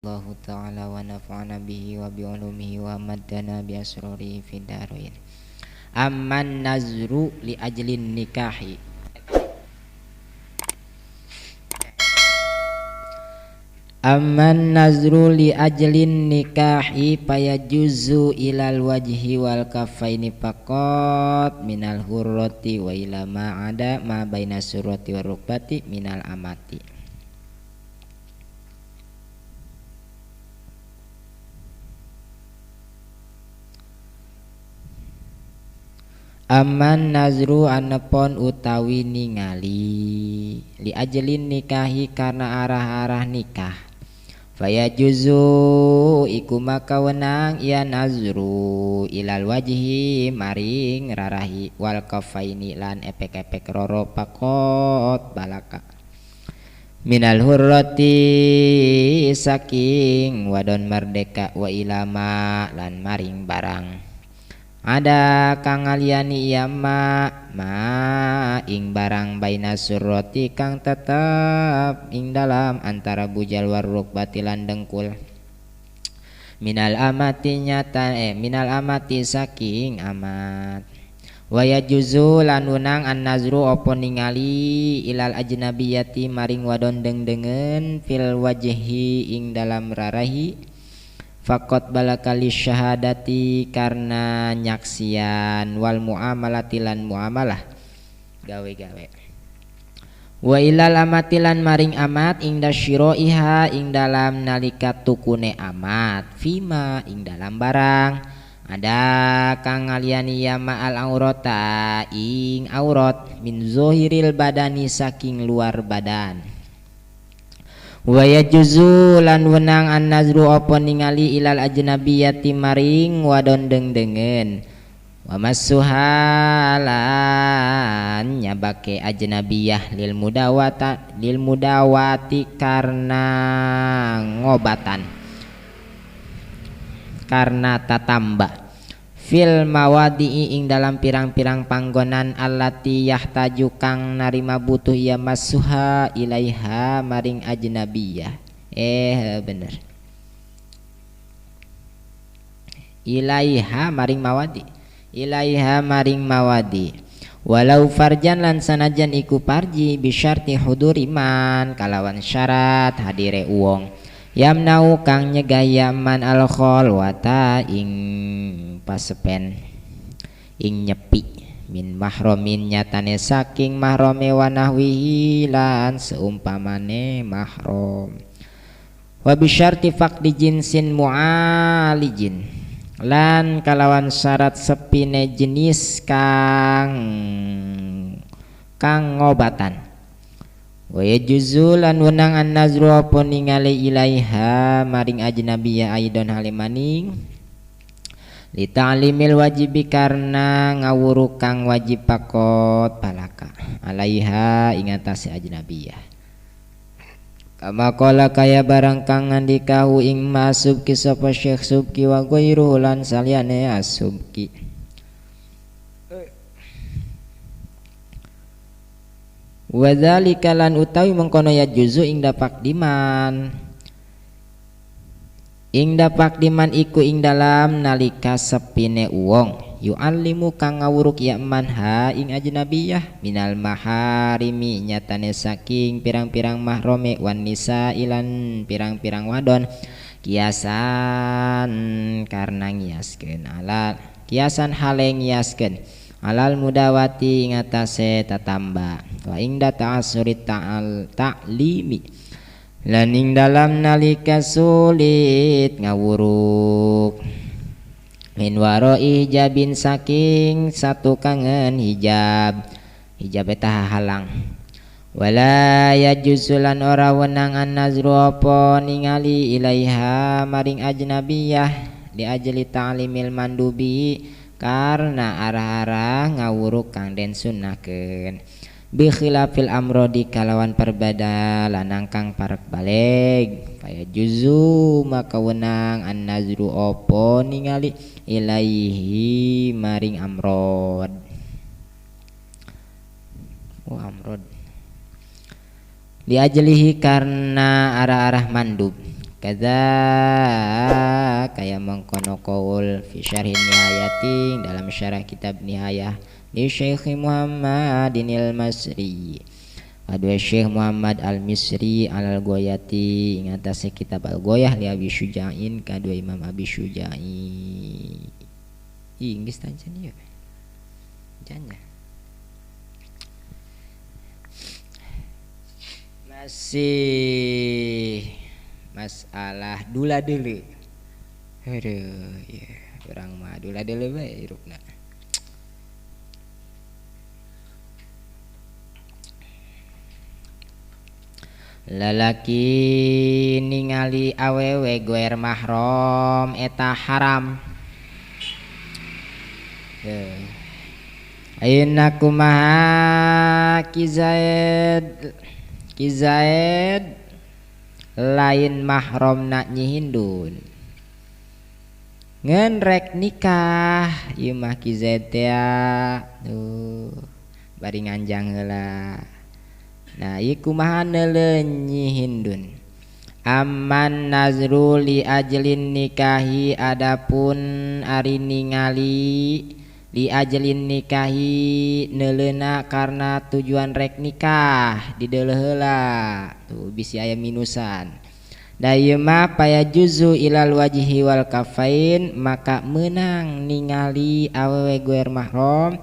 Allah Ta'ala wa nafa'ana bihi wa bi ulumihi wa maddana bi asrarihi fid darain. Amman nazru li ajlin nikahi. Amman nazru li ajlin nikahi payajuzu ilal wajhi wal kaffaini faqat minal hurrati wa ila ma ada ma baina surrati war rukbati minal amati. Aman nazru anepon utawi ningali li ajelin nikahi karena arah-arah nikah faya juzu iku maka wenang ya nazru ilal wajhi maring rarahi wal kafaini lan epek-epek roro pakot balaka minal hurrati saking wadon merdeka wa ilama lan maring barang ada kang aliyani iya ma ing barang baina surroti kang tetap ing dalam antara bujal waruk batilan dengkul minal amati nyata minal amati saking amat waya juzu lan unang an nazru opo ningali ilal ajnabiyati maring wadon dengen fil wajhi ing dalam rarahi fakot balakali syahadati karena nyaksian wal muamalatilan muamalah gawe-gawe wa ilal amatilan maring amat ing dasyiraiha ing dalam nalika tukune amat fima ing dalam barang ada kang ngaliani yama al aurata ing aurat min zohiril badani saking luar badan wa yajuzu lan wenang an nazru apa ningali ilal ajnabiyati maring wadon dengen wa masuhalan nyabake ajnabiyah lil mudawati karena ngobatan karena tatamba fil mawadi'i ing dalam pirang-pirang panggonan allati yahtaju kang narima butuh ya masuha ilaiha maring ajnabiyah bener ilaiha maring mawadi walau farjan lan sanajan iku parji bisyarti huduriman kalawan syarat hadire uwong yamnau kang nyegayaman al khalwata ing pasepen ing nyepi min mahromin nyatane saking mahrome wa nahwihi lan seumpamane mahrom wa bisyarti faqdi jinsin mu'alijin lan kalawan syarat sepine jenis kang ngobatan wa yajuzu lan wenang an nazru apa ningali ilaiha maring ajnabiyah aidon halimaning li ta'limil wajibi karena ngawuru kang wajib pakot palaka alaiha ing atase ajnabiyah kama qala kaya barang kang ngandikahu ing masubki sapa Syekh Subki wa ghairu lan saliyane asubki wa dzalika lan utawi mengkono ya juzu ing dapak diman iku ing dalam nalika sepine uwong yu'allimu kang ngawuruk ya manha ing ajnabiyah minal maharimi nyatane saking pirang-pirang mahrome wan nisa ilan pirang-pirang wadon kiasan karena ngiaskeun alal kiasan hale ngiaskeun alal mudawati ing atase tatamba wa ing ta'assurit ta'limi lan ing dalam nalika sulit ngawuruk min waroi hijabin saking satu kangen hijab eta halang wala yajuzulan ora wenang an nazru apa ningali ilaiha maring ajnabiyah li ajli ta'limil mandubi karena arah-arah ngawuruk kang den sunnahkeun bi khilafil amrodi kalawan perbeda lanang kang parek baleg faya juzu maka wenang an nazru opo ningali ilaihi maring amrod li ajlihi karena arah-arah mandub Kada kaya mengkono qaul fi syarhin nihayatin dalam syarah kitab nihayah di Syekh Muhammadinil Masri. Adwa Syekh Muhammad Al-Misri Al-Goyati ing atas kitab Al-Goyah li Abi Syuja'in kadua Imam Abi Syuja'i. Inggris tancan ya. Janya. Masih masalah dula dulu. Aduh, ya, orang mah dula dulu bae hirupna. Lalaki ningali awewe goer mahram eta haram. Ayeuna kumaha Kizaid lain mahramna Nyi Hindun ngan rek nikah ieu mah Kizaid teh bari nganjang heula. Nah ieu kumaha neuleun Nyi Hindun amman nazru li ajlin nikahi adapun ari ningali li ajlin nikahi neuleuna karena tujuan rek nikah di deuleu heula tuh bisi aya minusan. Da ieu mah paya juzu ilal wajhi wal kafain maka meunang ningali awewe goer mahram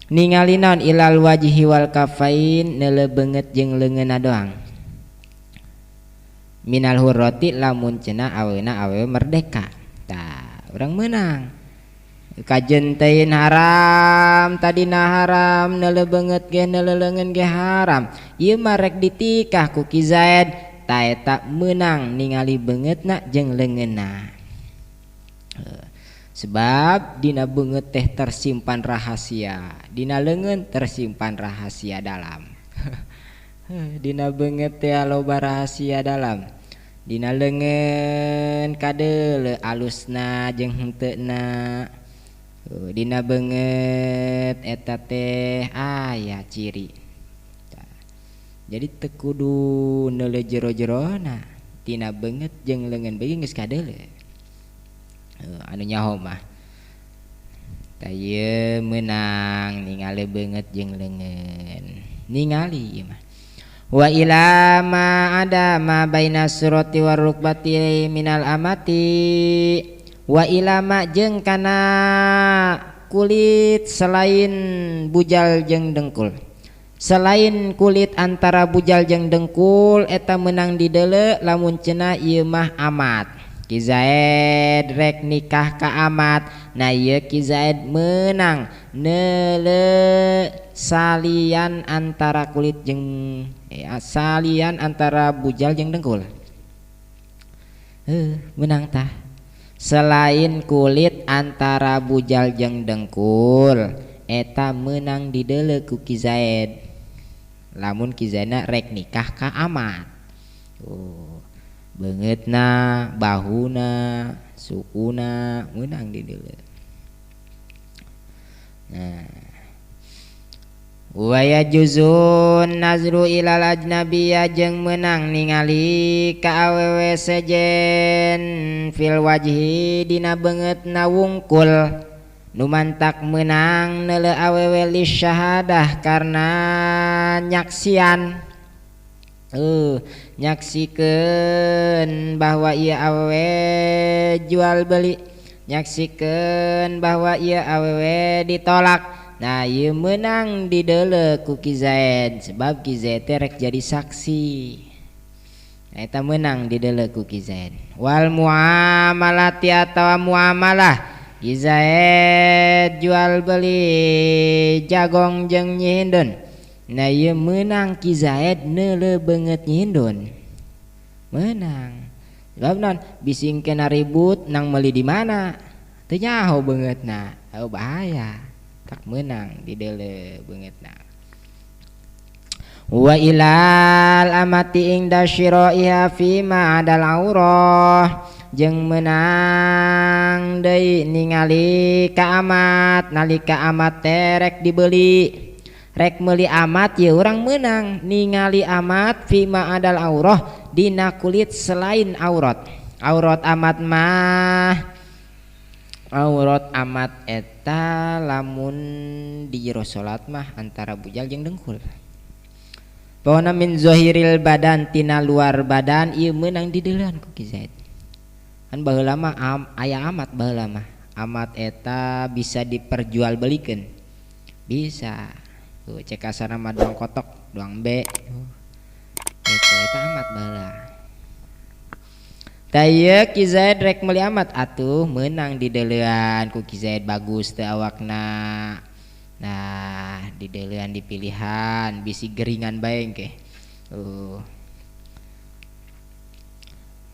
ningali naon ilal wajhi wal kafain neuleuh beungeut jeung leungeunna doang. Minal hurrati lamun cenah aweuna awewe merdeka. Tah urang meunang kajenteun haram tadina haram neuleuh beungeut ge neuleuh leungeun ge haram. Ieu mah rek ditikah ku Ki Zaid ta eta meunang ningali beungeutna jeung leungeunna. Sebab dina beungeut teh tersimpan rahasia, dina leungeun tersimpan rahasia dalam. Dina beungeut teh loba rahasia dalam. Dina leungeun kadeuleu alusna jeung henteuna. Dina beungeut eta teh aya ciri. Jadi teu kudu neuleuh jero-jerona. Dina beungeut jeung leungeun beugi geus kadeuleu. Anu nyaho mah tah ieu meunang ningali beungeut jeung leungeun ningali ieu mah. Wa ila ma ada ma baina surati war rukbati minal amati wa ila ma jeung kana kulit selain bujal jeung dengkul. Selain kulit antara bujal jeung dengkul eta meunang dideuleu lamun cenah ieu mah amat. Ki Zaid rek nikah ka amat. Nah ieu Ki Zaid meunang neuleuh salian antara kulit jeung salian antara bujal jeung dengkul. Meunang tah. Selain kulit antara bujal jeung dengkul eta meunang dideuleu ku Ki Zaid. Lamun Ki Zaidna rek nikah ka amat. Beungeutna, bahuna, sukuna meunang dideuleu. Nah. Wa yajuzun nazru ilal ajnabiyya jeung meunang ningali ka awewe sejen fil wajhi dina beungeutna wungkul. Nu mantak meunang neuleuh awewe li syahadah karna nyaksian. Nyaksikeun bahwa ieu awewe jual beli, nyaksikeun bahwa ieu awewe ditolak. Nah ieu meunang dideuleu ku Ki Zaid sebab Ki Zaid teh rek jadi saksi. Eta meunang dideuleu ku Ki Zaid. Wal muamalati atawa muamalah Ki Zaid jual beli jagong jeung Nyi Hindun. Nah ieu meunang Ki Zaid neuleuh beungeut Nyi Hindun. Meunang. Sebab naon? Bising kena ribut nang meuli di mana? Teu nyaho beungeutna. Bahaya. Tak meunang dideuleu beungeutna. Wa ilal amati ingda syira'iha fi ma adal aurah jeung meunang deui ningali ka amat nalika amat terek dibeli. rek meuli amat ya urang meunang ningali amat fima adal aurah dina kulit selain aurat. Aurat amat eta lamun di jero salat mah antara bujal jeung dengkul. Pokona min zahiril badan tina luar badan ieu meunang dideulean ku Ki Zaid. Kan baheula mah aya amat baheula mah. Amat eta bisa diperjualbelikeun. Bisa. Tuh cek kasana mah doang kotok, doang B. Eta amat baheula. Taya Ki Zaid rek meuli amat atuh meunang dideulean ku Ki Zaid bagus teu awakna. Nah, dideulean dipilihan bisi geringan bae engke.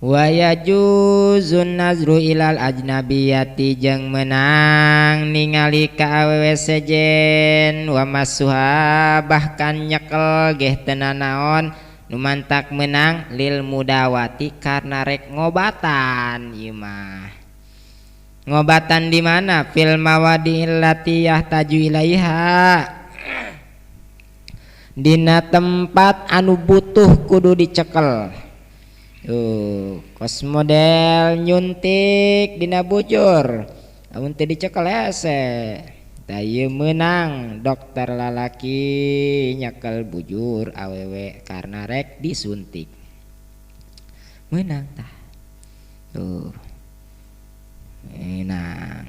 Wa yajuzun nazru ilal ajnabiyati jeung meunang ningali ka awewe sejen wa masuha bahkan nyekel geh teu naon nu mantak meunang lil mudawati karena rek ngobatan ieu mah. Ngobatan di mana? Fil mawadil lati yahtaju ilaiha. Dina tempat anu butuh kudu dicekel. Kos model nyuntik dina bujur. Amun teu dicekel hese. Da ieu meunang dokter lalaki nyekel bujur awewe karena rek disuntik. Meunang tah. Enang.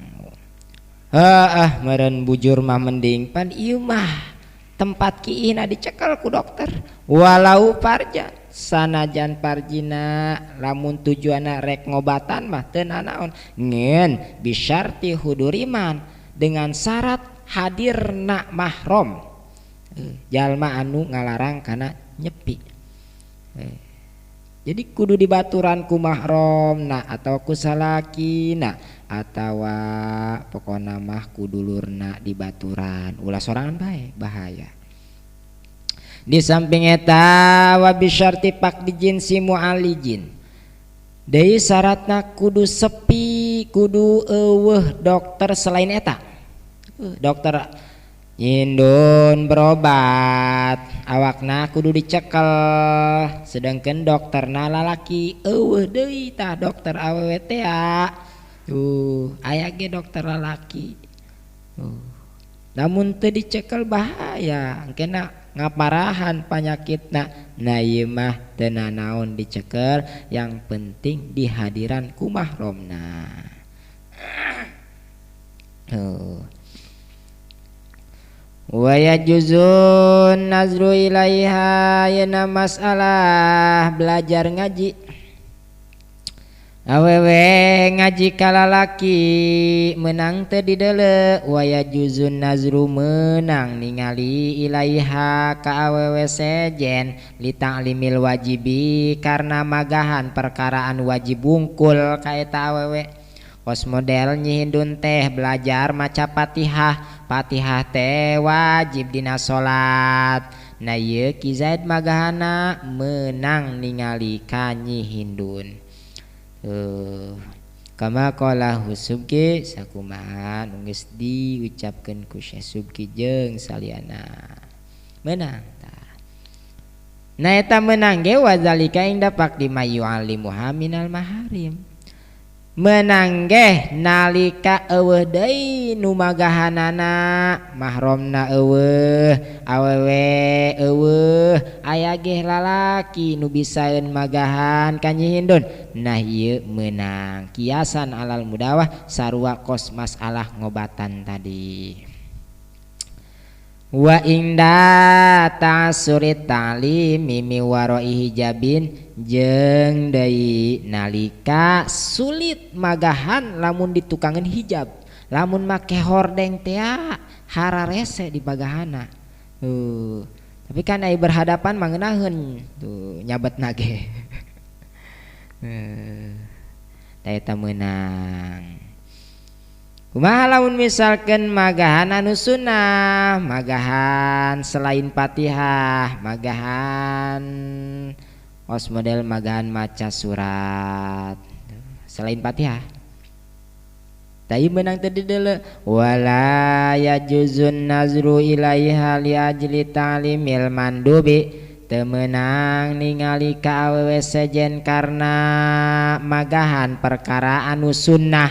Meureun bujur mah mending pan ieu mah tempat kiina dicekel ku dokter. Walau parja sanajan parjina lamun tujuanna rek ngobatan mah teu naon ngeun bisyarti huduriman dengan syarat hadirna mahram. Jalma anu ngalarang kana nyepi. Jadi kudu dibaturan ku mahramna atau ku salakina atawa pokona mah ku dulurna dibaturan ulah sorangan bae bahaya. Di samping eta wa bisyarti faqdi jinsi mu'alijin. Deui syaratna kudu sepi kudu eueuh dokter selain eta. Dokter nyindun berobat awakna kudu dicekel sedangkan dokterna lalaki eueuh deui tah dokter awewe teh aya ge dokter lalaki. Namun teu dicekel bahaya engkena ngaparahan panyakitna. Nah ieu mah teu naon dicekel yang penting dihadiran ku mahramna. Wa yajuzun nazru ilaiha yana masalah belajar ngaji. Awewe ngaji ka lalaki meunang teu dideuleu. Wa yajuzun nazru meunang ningali ilaiha ka awewe sejen li ta'limil wajibi karena magahan perkaraan wajib bungkul ka eta awewe. Kos model nyihindun teh belajar maca Fatihah. Fatihah teh wajib dina salat. Nah ieu Ki Zaid magahana meunang ningali ka nyihindun. Kama qala Subki sakumaha nu geus diucapkeun ku Syekh Subki jeung saliyana. Meunang tah. Nah eta meunang ge wazalika inda faqdi mayu alimuha minal maharim. Meunang ge nalika eueuh deui nu magahanana mahramna eueuh awewe eueuh aya ge lalaki nu bisaeun magahan ka nyihindun. Nah ieu meunang kiasan alal mudawah sarua kos masalah ngobatan tadi. Wa inda ta'surit ta'limi mi warai hijabin jeung deui nalika sulit magahan lamun ditukangeun hijab. Lamun make hordeng teh hararese di bagahana. Tapi kan ai berhadapan mah ngeunaheun tuh nyabetna ge. Tah eta meunang. Kumaha lamun misalkan magahan anu sunnah, magahan selain Fatihah, magahan os model magahan maca surat selain Fatihah. tapi menang tadi dulu wala yajuzun nazru ilaiha li ajli ta'limil mandubi temenang ningali ka awewe sejen karena magahan perkara anu sunnah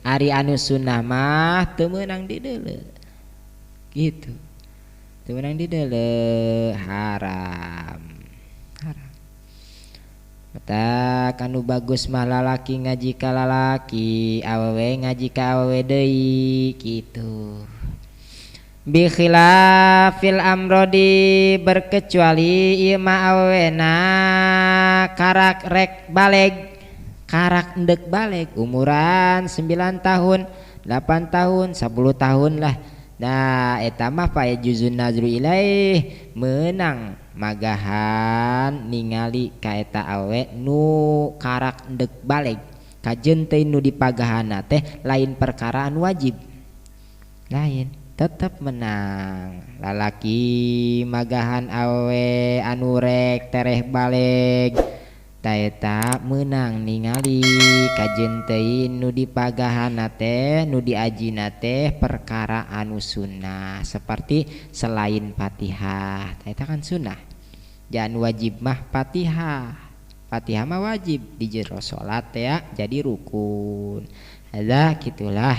ari anu sunnah mah temenang di dulu gitu temenang di dulu haram mata kanu bagus mah lalaki ngaji ka lalaki awewe ngaji ka awewe deui gitu bi khilafil amrodi berkecuali ieu mah awewena karak rek baleg karak endek baleg umuran 9 tahun 8 tahun 10 tahun lah nah eta mah pa juzun nazru ilaih menang magahan ningali ka eta awe nu karak endek baleg kajeun teh nu dipagahanna teh lain perkara anu wajib lain tetep menang lalaki magahan awe anu rek tereh baleg ta eta menang ningali kajeun teh nu dipagahanna teh nu diajina teh perkara anu sunnah seperti selain Fatihah ta eta kan sunnah jangan wajib mah Fatihah Fatihah mah wajib di jero salat ya jadi rukun ada gitulah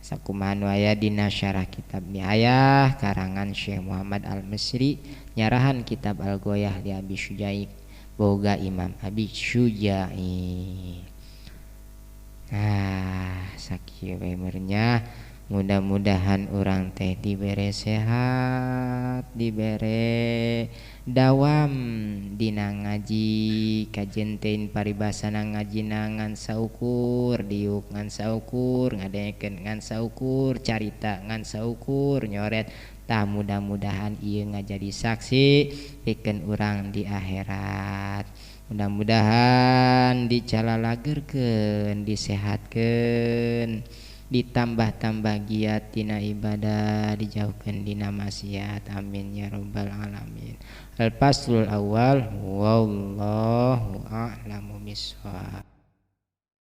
sakumaha nu aya dina syarah kitab Nihayah karangan Syekh Muhammad Al-Misri nyarahan kitab Al-Ghoyah li Abi Syuja'i boga Imam Abi Syuja'i nah sakieu we meurnya mudah-mudahan urang teh dibere sehat dibere dawam dina ngaji kajeun teh paribasana ngajina ngan saukur diuk ngan saukur ngadengekeun ngan saukur carita ngan saukur nyoret tah mudah-mudahan ieu ngajadi saksi pikeun urang di akhirat mudah-mudahan dicalalageurkeun disehatkeun ditambah-tambah giat tina ibadah dijauhkeun dina maksiat amin ya rabbal alamin. Al-faslul awal wallahu a'lamu bissawab.